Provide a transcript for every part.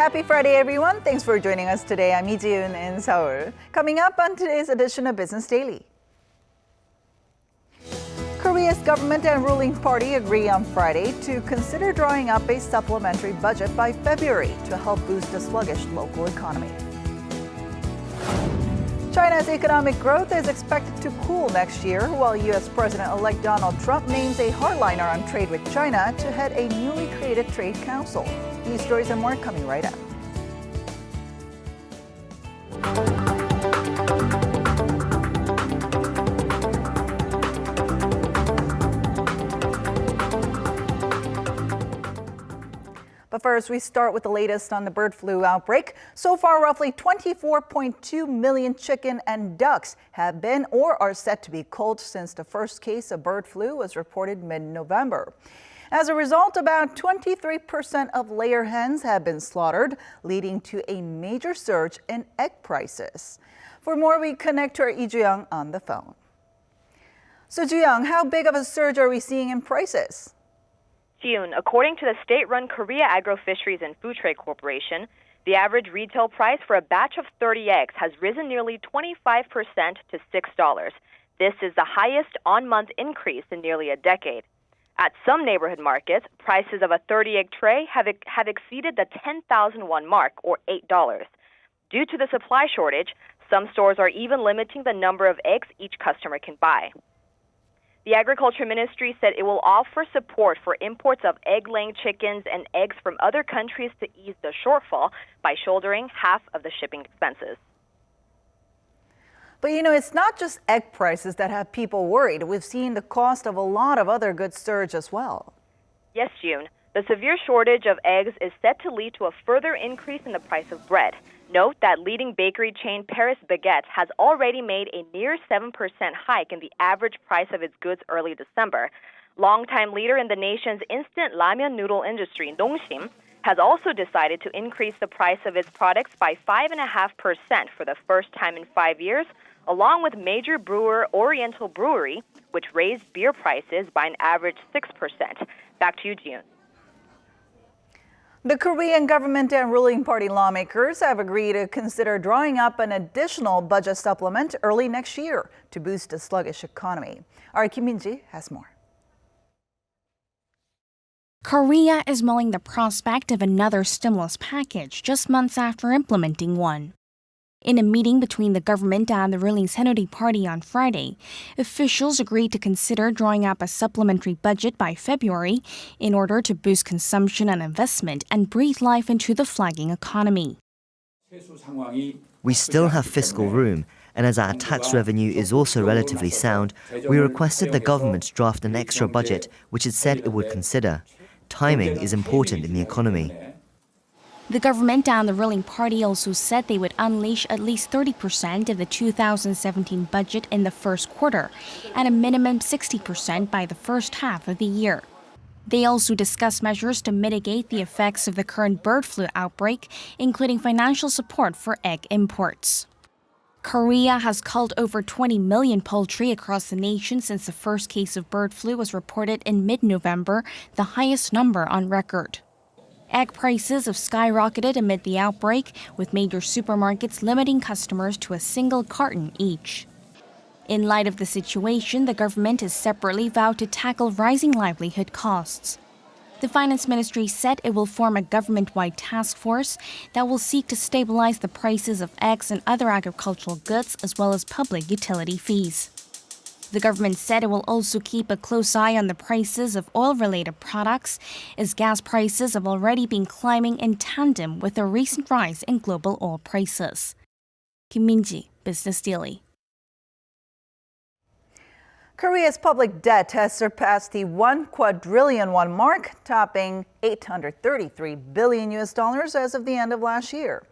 Happy Friday, everyone. Thanks for joining us today. I'm Lee Ji-eun in Seoul. Coming up on today's edition of Business Daily. Korea's government and ruling party agree on Friday to consider drawing up a supplementary budget by February to help boost the sluggish local economy. China's economic growth is expected to cool next year, while U.S. President-elect Donald Trump names a hardliner on trade with China to head a newly created trade council. These stories and more coming right up. But first, we start with the latest on the bird flu outbreak. So far, roughly 24.2 million chicken and ducks have been or are set to be culled since the first case of bird flu was reported mid-November. As a result, about 23% of layer hens have been slaughtered, leading to a major surge in egg prices. For more, we connect to our Lee Ju-young on the phone. So, Ju-young, how big of a surge are we seeing in prices? June, according to the state-run Korea Agro-Fisheries and Food Trade Corporation, the average retail price for a batch of 30 eggs has risen nearly 25% to $6. This is the highest on-month increase in nearly a decade. At some neighborhood markets, prices of a 30-egg tray have exceeded the 10,000 won mark, or $8. Due to the supply shortage, some stores are even limiting the number of eggs each customer can buy. The Agriculture Ministry said it will offer support for imports of egg-laying chickens and eggs from other countries to ease the shortfall by shouldering half of the shipping expenses. But it's not just egg prices that have people worried. We've seen the cost of a lot of other goods surge as well. Yes, June. The severe shortage of eggs is set to lead to a further increase in the price of bread. Note that leading bakery chain Paris Baguette has already made a near 7% hike in the average price of its goods early December. Longtime leader in the nation's instant ramen noodle industry, Nongsim, has also decided to increase the price of its products by 5.5% for the first time in 5 years, along with major brewer Oriental Brewery, which raised beer prices by an average 6%. Back to you, June. The Korean government and ruling party lawmakers have agreed to consider drawing up an additional budget supplement early next year to boost the sluggish economy. Our Kim Min-ji has more. Korea is mulling the prospect of another stimulus package just months after implementing one. In a meeting between the government and the ruling Saenuri Party on Friday, officials agreed to consider drawing up a supplementary budget by February in order to boost consumption and investment and breathe life into the flagging economy. We still have fiscal room, and as our tax revenue is also relatively sound, we requested the government draft an extra budget, which it said it would consider. Timing is important in the economy. The government and the ruling party also said they would unleash at least 30% of the 2017 budget in the first quarter and a minimum 60% by the first half of the year. They also discussed measures to mitigate the effects of the current bird flu outbreak, including financial support for egg imports. Korea has culled over 20 million poultry across the nation since the first case of bird flu was reported in mid-November, the highest number on record. Egg prices have skyrocketed amid the outbreak, with major supermarkets limiting customers to a single carton each. In light of the situation, the government has separately vowed to tackle rising livelihood costs. The Finance Ministry said it will form a government-wide task force that will seek to stabilize the prices of eggs and other agricultural goods as well as public utility fees. The government said it will also keep a close eye on the prices of oil-related products, as gas prices have already been climbing in tandem with the recent rise in global oil prices. Kim Min-ji, Business Daily. Korea's public debt has surpassed the 1 quadrillion won mark, topping $833 billion as of the end of last year.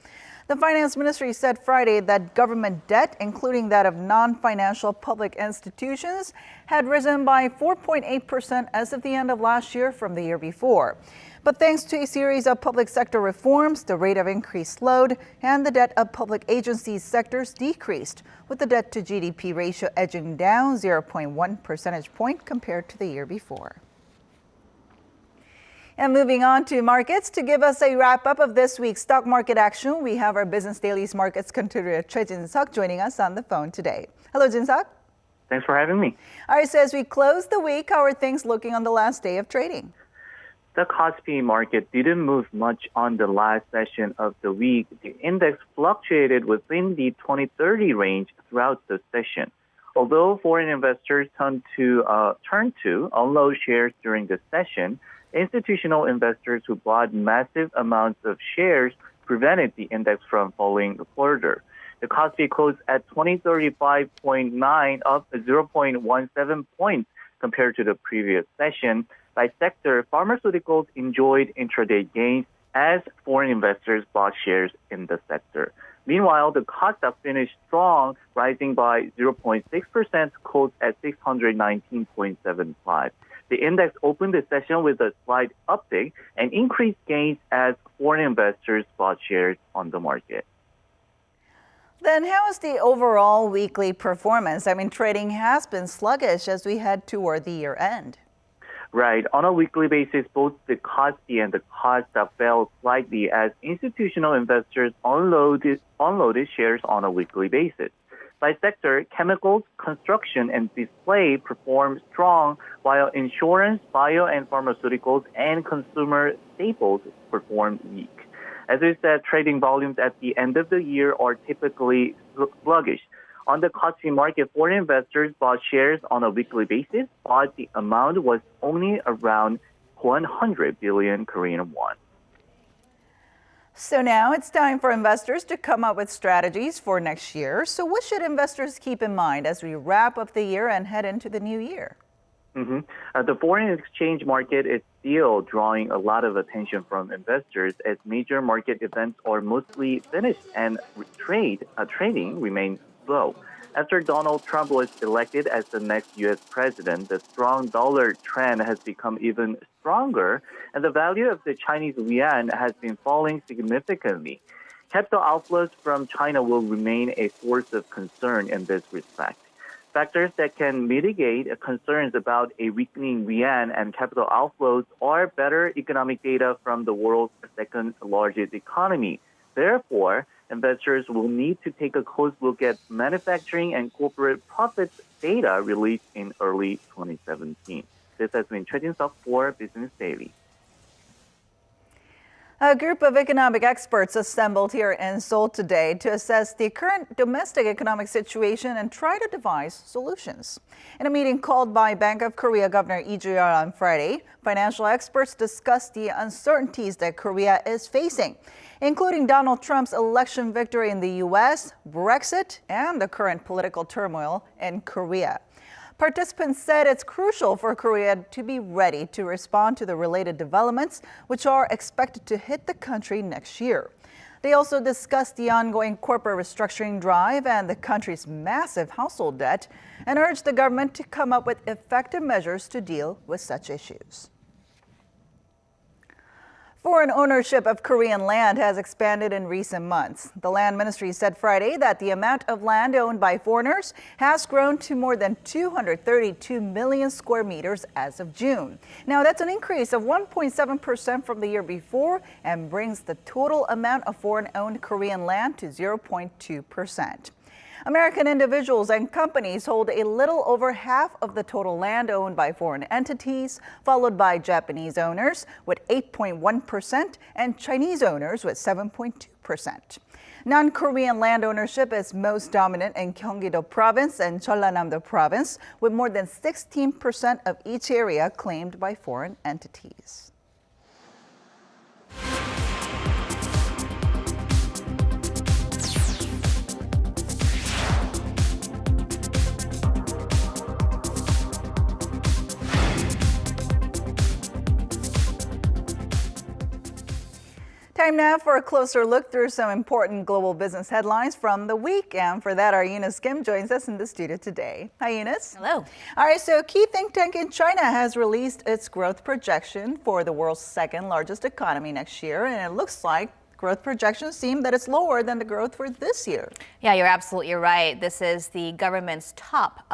The Finance Ministry said Friday that government debt, including that of non-financial public institutions, had risen by 4.8% as of the end of last year from the year before. But thanks to a series of public sector reforms, the rate of increase slowed and the debt of public agencies sectors decreased, with the debt to GDP ratio edging down 0.1 percentage point compared to the year before. And moving on to markets, to give us a wrap-up of this week's stock market action, we have our Business Daily's markets contributor Choi Jin-seok joining us on the phone today. Hello, Jin-seok. Thanks for having me. All right, so as we close the week, how are things looking on the last day of trading? The Kospi market didn't move much on the last session of the week. The index fluctuated within the 20-30 range throughout the session. Although foreign investors turned to unload shares during the session, institutional investors who bought massive amounts of shares prevented the index from falling further. The Kospi closed at 2035.9, up 0.17 points compared to the previous session. By sector, pharmaceuticals enjoyed intraday gains as foreign investors bought shares in the sector. Meanwhile, the Kosdaq finished strong, rising by 0.6%, closed at 619.75. The index opened the session with a slight uptick and increased gains as foreign investors bought shares on the market. Then how is the overall weekly performance? Trading has been sluggish as we head toward the year end. Right. On a weekly basis, both the Kospi and the Kosdaq fell slightly as institutional investors unloaded shares on a weekly basis. By sector, chemicals, construction, and display performed strong, while insurance, bio and pharmaceuticals, and consumer staples performed weak. As we said, trading volumes at the end of the year are typically sluggish. On the Kospi market, foreign investors bought shares on a weekly basis, but the amount was only around 100 billion Korean won. So now it's time for investors to come up with strategies for next year. So what should investors keep in mind as we wrap up the year and head into the new year? The foreign exchange market is still drawing a lot of attention from investors as major market events are mostly finished and trading remains slow. After Donald Trump was elected as the next U.S. president, the strong dollar trend has become even stronger, and the value of the Chinese yuan has been falling significantly. Capital outflows from China will remain a source of concern in this respect. Factors that can mitigate concerns about a weakening yuan and capital outflows are better economic data from the world's second largest economy. Therefore, investors will need to take a close look at manufacturing and corporate profits data released in early 2017. This has been Choi Jin-seok for Business Daily. A group of economic experts assembled here in Seoul today to assess the current domestic economic situation and try to devise solutions. In a meeting called by Bank of Korea Governor Lee Ju-yeol on Friday, financial experts discussed the uncertainties that Korea is facing, including Donald Trump's election victory in the U.S., Brexit, and the current political turmoil in Korea. Participants said it's crucial for Korea to be ready to respond to the related developments, which are expected to hit the country next year. They also discussed the ongoing corporate restructuring drive and the country's massive household debt, and urged the government to come up with effective measures to deal with such issues. Foreign ownership of Korean land has expanded in recent months. The Land Ministry said Friday that the amount of land owned by foreigners has grown to more than 232 million square meters as of June. Now, that's an increase of 1.7% from the year before and brings the total amount of foreign-owned Korean land to 0.2%. American individuals and companies hold a little over half of the total land owned by foreign entities, followed by Japanese owners with 8.1% and Chinese owners with 7.2%. Non-Korean land ownership is most dominant in Gyeonggi-do Province and Jeollanam-do Province, with more than 16% of each area claimed by foreign entities. Time now for a closer look through some important global business headlines from the week. And for that, our Eunice Kim joins us in the studio today. Hi, Eunice. Hello. All right, so key think tank in China has released its growth projection for the world's second largest economy next year. And it looks like growth projections seem that it's lower than the growth for this year. Yeah, you're absolutely right. This is the government's top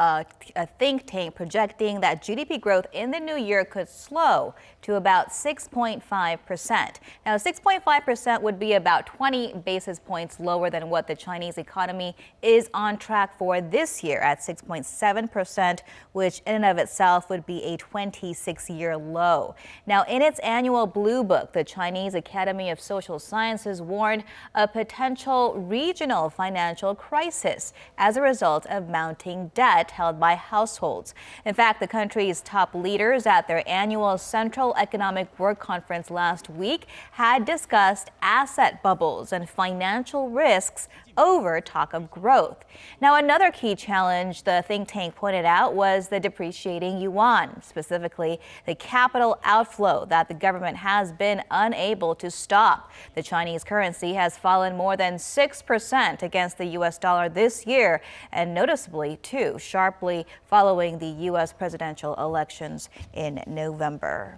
think tank projecting that GDP growth in the new year could slow to about 6.5%. Now, 6.5% would be about 20 basis points lower than what the Chinese economy is on track for this year at 6.7%, which in and of itself would be a 26-year low. Now, in its annual Blue Book, the Chinese Academy of Social Sciences warned a potential regional financial crisis as a result of mounting debt held by households. In fact, the country's top leaders at their annual Central Economic Work Conference last week had discussed asset bubbles and financial risks over talk of growth. Now, another key challenge the think tank pointed out was the depreciating yuan, specifically the capital outflow that the government has been unable to stop. The Chinese currency has fallen more than 6% against the U.S. dollar this year, and noticeably, too, sharply following the U.S. presidential elections in November.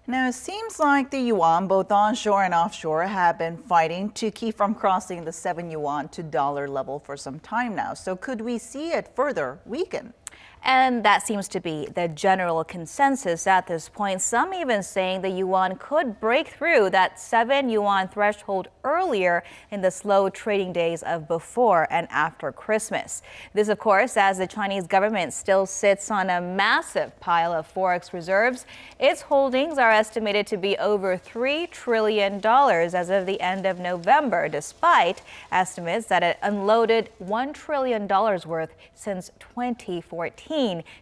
Now, it seems like the yuan, both onshore and offshore, have been fighting to keep from crossing the 7 yuan to dollar level for some time now. So could we see it further weaken? And that seems to be the general consensus at this point. Some even saying the yuan could break through that 7 yuan threshold earlier in the slow trading days of before and after Christmas. This, of course, as the Chinese government still sits on a massive pile of forex reserves. Its holdings are estimated to be over $3 trillion as of the end of November, despite estimates that it unloaded $1 trillion worth since 2014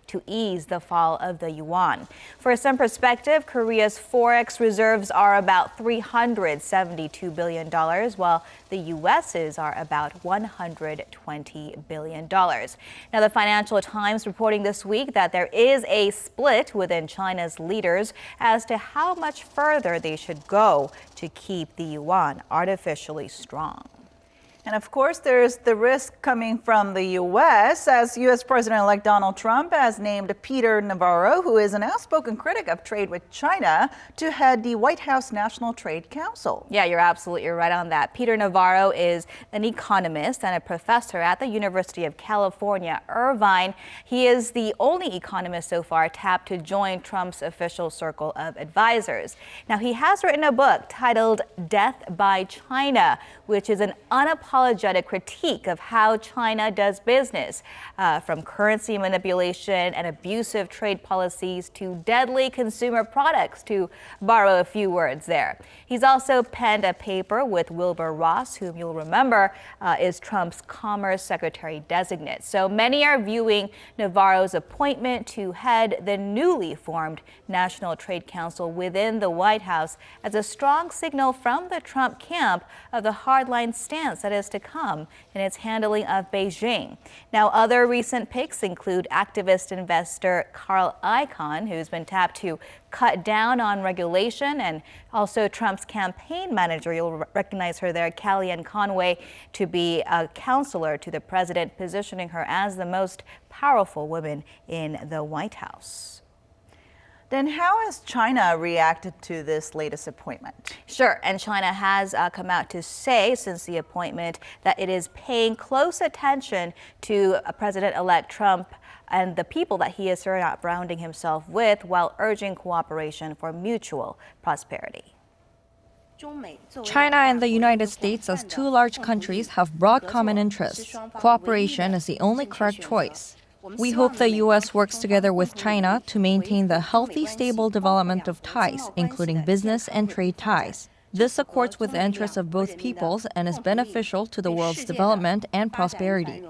to ease the fall of the yuan. For some perspective, Korea's forex reserves are about $372 billion, while the U.S.'s are about $120 billion. Now, the Financial Times reporting this week that there is a split within China's leaders as to how much further they should go to keep the yuan artificially strong. And of course, there's the risk coming from the U.S. as U.S. President-elect Donald Trump has named Peter Navarro, who is an outspoken critic of trade with China, to head the White House National Trade Council. Yeah, you're absolutely right on that. Peter Navarro is an economist and a professor at the University of California, Irvine. He is the only economist so far tapped to join Trump's official circle of advisors. Now, he has written a book titled Death by China, which is an unapologetic critique of how China does business, from currency manipulation and abusive trade policies to deadly consumer products, to borrow a few words there. He's also penned a paper with Wilbur Ross, whom you'll remember is Trump's Commerce Secretary designate. So many are viewing Navarro's appointment to head the newly formed National Trade Council within the White House as a strong signal from the Trump camp of the hardline stance that is to come in its handling of Beijing. Now, other recent picks include activist investor Carl Icahn, who's been tapped to cut down on regulation, and also Trump's campaign manager, you'll recognize her there, Kellyanne Conway, to be a counselor to the president, positioning her as the most powerful woman in the White House. Then how has China reacted to this latest appointment? Sure, and China has come out to say since the appointment that it is paying close attention to President-elect Trump and the people that he is surrounding himself with, while urging cooperation for mutual prosperity. China and the United States, as two large countries, have broad common interests. Cooperation is the only correct choice. We hope the U.S. works together with China to maintain the healthy, stable development of ties, including business and trade ties. This accords with the interests of both peoples and is beneficial to the world's development and prosperity.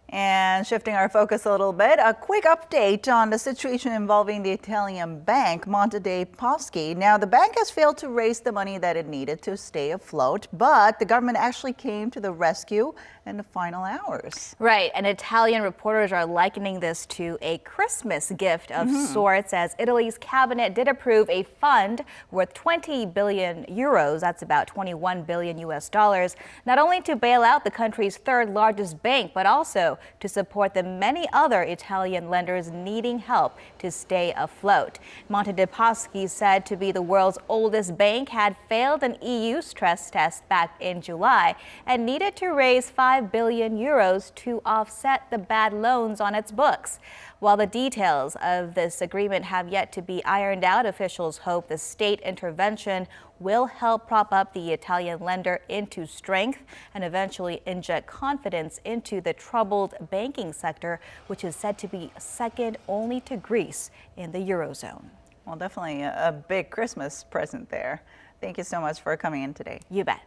And shifting our focus a little bit, a quick update on the situation involving the Italian bank Monte dei Paschi. Now, the bank has failed to raise the money that it needed to stay afloat, but the government actually came to the rescue in the final hours. Right, and Italian reporters are likening this to a Christmas gift of sorts, as Italy's cabinet did approve a fund worth 20 billion euros, that's about 21 billion US dollars, not only to bail out the country's third largest bank, but also euro to support the many other Italian lenders needing help to stay afloat. Monte dei Paschi, said to be the world's oldest bank, had failed an EU stress test back in July and needed to raise 5 billion euros to offset the bad loans on its books. While the details of this agreement have yet to be ironed out, officials hope the state intervention will help prop up the Italian lender into strength and eventually inject confidence into the troubled banking sector, which is said to be second only to Greece in the Eurozone. Well, definitely a big Christmas present there. Thank you so much for coming in today. You bet.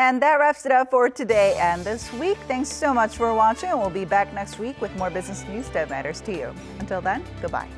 And that wraps it up for today and this week. Thanks so much for watching, and we'll be back next week with more business news that matters to you. Until then, goodbye.